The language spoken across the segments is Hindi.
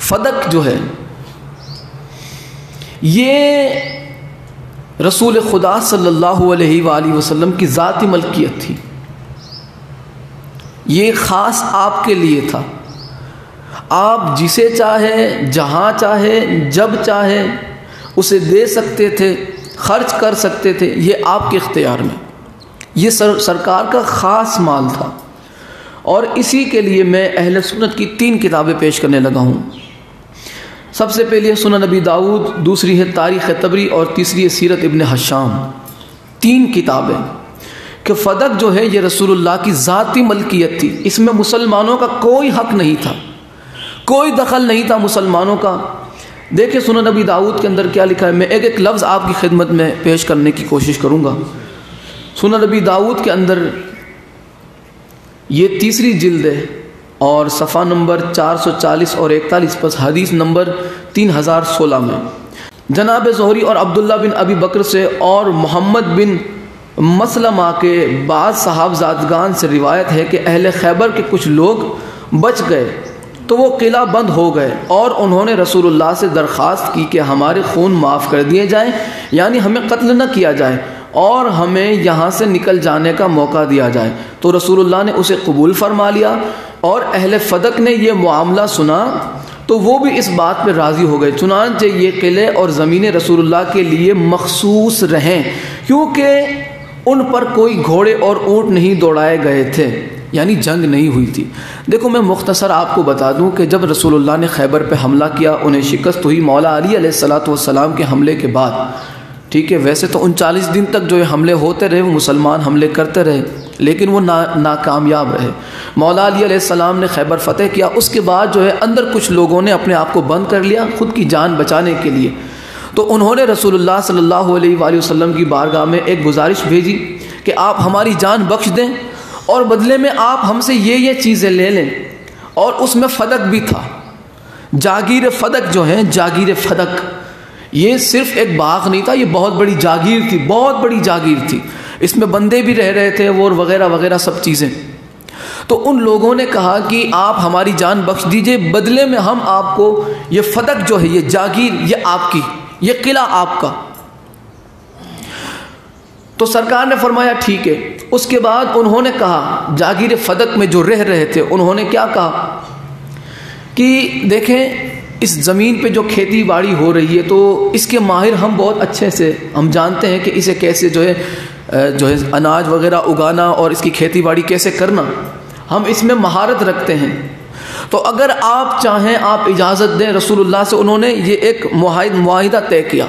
फ़दक जो है ये रसूल खुदा सल्लल्लाहु अलैहि वसल्लम की ज़ाती मलकियत थी। ये ख़ास आपके लिए था। आप जिसे चाहे, जहाँ चाहे, जब चाहे उसे दे सकते थे, खर्च कर सकते थे। ये आपके इख्तियार में, ये सरकार का ख़ास माल था। और इसी के लिए मैं अहले सुन्नत की 3 किताबें पेश करने लगा हूँ। सबसे पहले सुनन नबी दाऊद, दूसरी है तारीख़ तबरी और तीसरी है सीरत इब्न हशाम। 3 किताबें कि फ़दक जो है ये रसूलुल्लाह की ज़ाती मलकियत थी। इसमें मुसलमानों का कोई हक़ नहीं था, कोई दखल नहीं था मुसलमानों का। देखिए सुनन नबी दाऊद के अंदर क्या लिखा है। मैं एक एक लफ्ज़ आपकी खिदमत में पेश करने की कोशिश करूँगा। सुनन नबी दाऊद के अंदर ये 3री जिल्द है और सफ़ा नंबर 440 और 41 पर हदीस नंबर 3016 में जनाब ज़ोहरी और अब्दुल्ला बिन अबी बकर से और मोहम्मद बिन मसलमा के बाद सहाबज़ादगान से रिवायत है कि अहले खैबर के कुछ लोग बच गए तो वो किला बंद हो गए और उन्होंने रसूलुल्लाह से दरख्वास्त की कि हमारे खून माफ़ कर दिए जाएं, यानी हमें कत्ल न किया जाए और हमें यहाँ से निकल जाने का मौका दिया जाए। तो रसूलुल्लाह ने उसे कबूल फरमा लिया और अहले फ़दक ने यह मामला सुना तो वो भी इस बात पर राज़ी हो गए। चुनांचे ये किले और ज़मीनें रसूलुल्लाह के लिए मखसूस रहें क्योंकि उन पर कोई घोड़े और ऊँट नहीं दौड़ाए गए थे, यानी जंग नहीं हुई थी। देखो मैं मुख्तसर आपको बता दूं कि जब रसूलुल्लाह ने खैबर पे हमला किया, उन्हें शिकस्त हुई मौला अली अलैहिस्सलातु वस्सलाम के हमले के बाद। ठीक है, वैसे तो 39 दिन तक जो है हमले होते रहे, वो मुसलमान हमले करते रहे, लेकिन वो नाकामयाब रहे। मौला अली अलैहिस्सलाम ने खैबर फ़तेह किया। उसके बाद जो है अंदर कुछ लोगों ने अपने आप को बंद कर लिया ख़ुद की जान बचाने के लिए। तो उन्होंने रसूलुल्लाह सल्लल्लाहु अलैहि वसल्लम की बारगाह में एक गुजारिश भेजी कि आप हमारी जान बख्श दें और बदले में आप हमसे ये चीज़ें ले लें। और उसमें फ़दक भी था। जागीर फ़दक जो है, जागीर फ़दक ये सिर्फ़ एक बाग नहीं था, ये बहुत बड़ी जागीर थी, बहुत बड़ी जागीर थी। इसमें बंदे भी रह रहे थे वो वगैरह वगैरह सब चीज़ें। तो उन लोगों ने कहा कि आप हमारी जान बख्श दीजिए, बदले में हम आपको ये फ़दक जो है, ये जागीर, ये आपकी, ये किला आपका। तो सरकार ने फरमाया ठीक है। उसके बाद उन्होंने कहा, जागीर फ़दक में जो रह रहे थे उन्होंने क्या कहा कि देखें इस ज़मीन पे जो खेती बाड़ी हो रही है तो इसके माहिर हम बहुत अच्छे से हम जानते हैं कि इसे कैसे जो है अनाज वगैरह उगाना और इसकी खेती बाड़ी कैसे करना, हम इसमें महारत रखते हैं। तो अगर आप चाहें आप इजाज़त दें रसूलुल्लाह से। उन्होंने ये एक मुआहिदा तय किया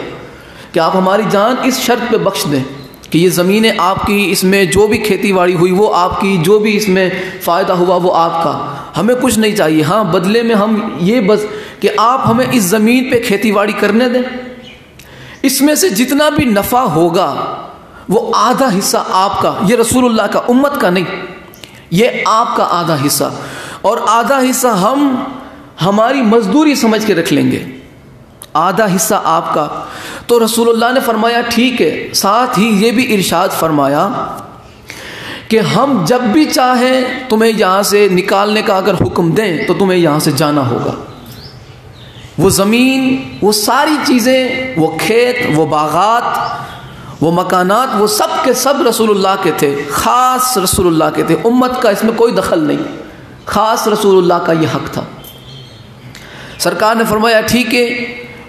कि आप हमारी जान इस शर्त पे बख्श दें कि ये ज़मीनें आपकी, इसमें जो भी खेती बाड़ी हुई वो आपकी, जो भी इसमें फ़ायदा हुआ वो आपका, हमें कुछ नहीं चाहिए। हाँ, बदले में हम ये बस कि आप हमें इस ज़मीन पे खेती बाड़ी करने दें, इसमें से जितना भी नफ़ा होगा वो आधा हिस्सा आपका, ये रसूलुल्लाह का, उम्मत का नहीं, ये आपका आधा हिस्सा, और आधा हिस्सा हम हमारी मजदूरी समझ के रख लेंगे, आधा हिस्सा आपका। तो रसूलुल्लाह ने फरमाया ठीक है। साथ ही ये भी इरशाद फरमाया कि हम जब भी चाहें तुम्हें यहाँ से निकालने का अगर हुक्म दें तो तुम्हें यहाँ से जाना होगा। वो ज़मीन, वो सारी चीज़ें, वो खेत, वो बागात, वो मकानात, वो सब के सब रसूलुल्लाह के थे, ख़ास रसूलुल्लाह के थे। उम्मत का इसमें कोई दखल नहीं, ख़ास रसूलुल्लाह का ये हक़ था। सरकार ने फरमाया ठीक है,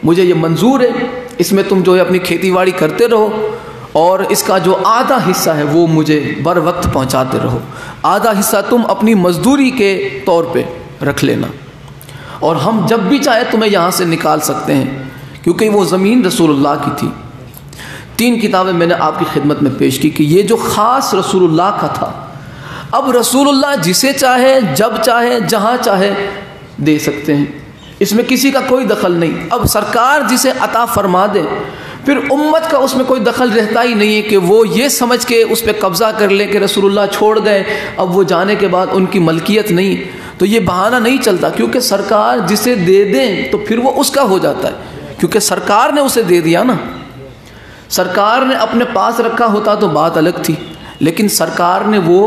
मुझे ये मंजूर है, इसमें तुम जो है अपनी खेती बाड़ी करते रहो और इसका जो आधा हिस्सा है वो मुझे बर वक्त पहुँचाते रहो, आधा हिस्सा तुम अपनी मजदूरी के तौर पे रख लेना और हम जब भी चाहे तुम्हें यहाँ से निकाल सकते हैं, क्योंकि वो ज़मीन रसूलुल्लाह की थी। 3 किताबें मैंने आपकी खिदमत में पेश की कि ये जो ख़ास रसूलुल्लाह का था। अब रसूलुल्लाह जिसे चाहे, जब चाहे, जहाँ चाहे दे सकते हैं, इसमें किसी का कोई दखल नहीं। अब सरकार जिसे अता फरमा दे, फिर उम्मत का उसमें कोई दखल रहता ही नहीं है कि वो ये समझ के उस पर कब्ज़ा कर ले कि रसूलुल्लाह छोड़ गए, अब वो जाने के बाद उनकी मलकियत नहीं। तो ये बहाना नहीं चलता, क्योंकि सरकार जिसे दे दें तो फिर वो उसका हो जाता है, क्योंकि सरकार ने उसे दे दिया ना। सरकार ने अपने पास रखा होता तो बात अलग थी, लेकिन सरकार ने वो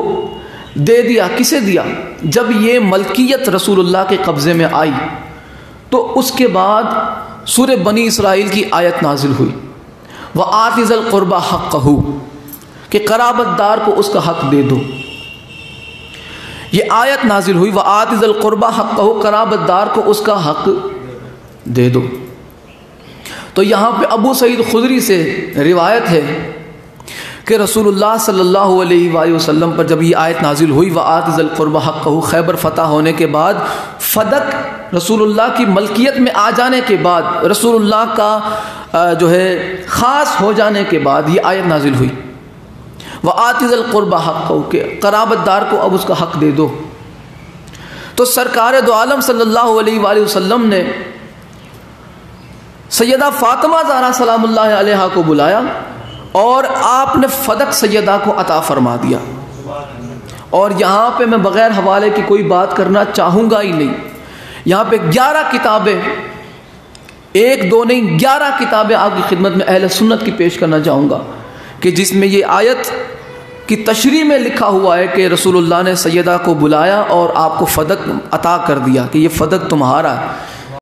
दे दिया। किसे दिया? जब ये मलकियत रसूलुल्लाह के कब्ज़े में आई तो उसके बाद सूरह बनी इसराइल की आयत नाजिल हुई, व आतिज़ल क़ुरबा हक़्क़हू, कि क़राबतदार को उसका हक़ दे दो। ये आयत नाजिल हुई, व आतिज़ल क़ुरबा हक़्क़हू, क़राबतदार को उसका हक़ दे दो। तो यहाँ पे अबू सईद खुदरी से रिवायत है कि रसूलुल्लाह सल्लल्लाहु अलैहि वसल्लम पर जब ये आयत नाजिल हुई, व आतिज़ल क़ुरबा हक़्क़हू, खैबर फ़तह होने के बाद, फ़दक रसूलुल्लाह की मलकियत में आ जाने के बाद, रसूलुल्लाह का जो है ख़ास हो जाने के बाद ये आयत नाजिल हुई, व आतिज़ल क़ुरबा हक़्क़हू, के क़राबतदार को अब उसका हक़ दे दो। तो सरकार दो आलम सल्लल्लाहु अलैहि वसल्लम ने सैयदा फ़ातिमा ज़हरा सलामुल्लाह अलैहा को बुलाया और आपने फ़दक सैयदा को अता फ़रमा दिया। और यहाँ पे मैं बग़ैर हवाले की कोई बात करना चाहूँगा ही नहीं। यहाँ पे 11 किताबें, एक दो नहीं 11 किताबें आपकी खिदमत में अहले सुन्नत की पेश करना चाहूँगा कि जिसमें ये आयत की तशरीह में लिखा हुआ है कि रसूलुल्लाह ने सैयदा को बुलाया और आपको फ़दक अता कर दिया कि ये फ़दक तुम्हारा है।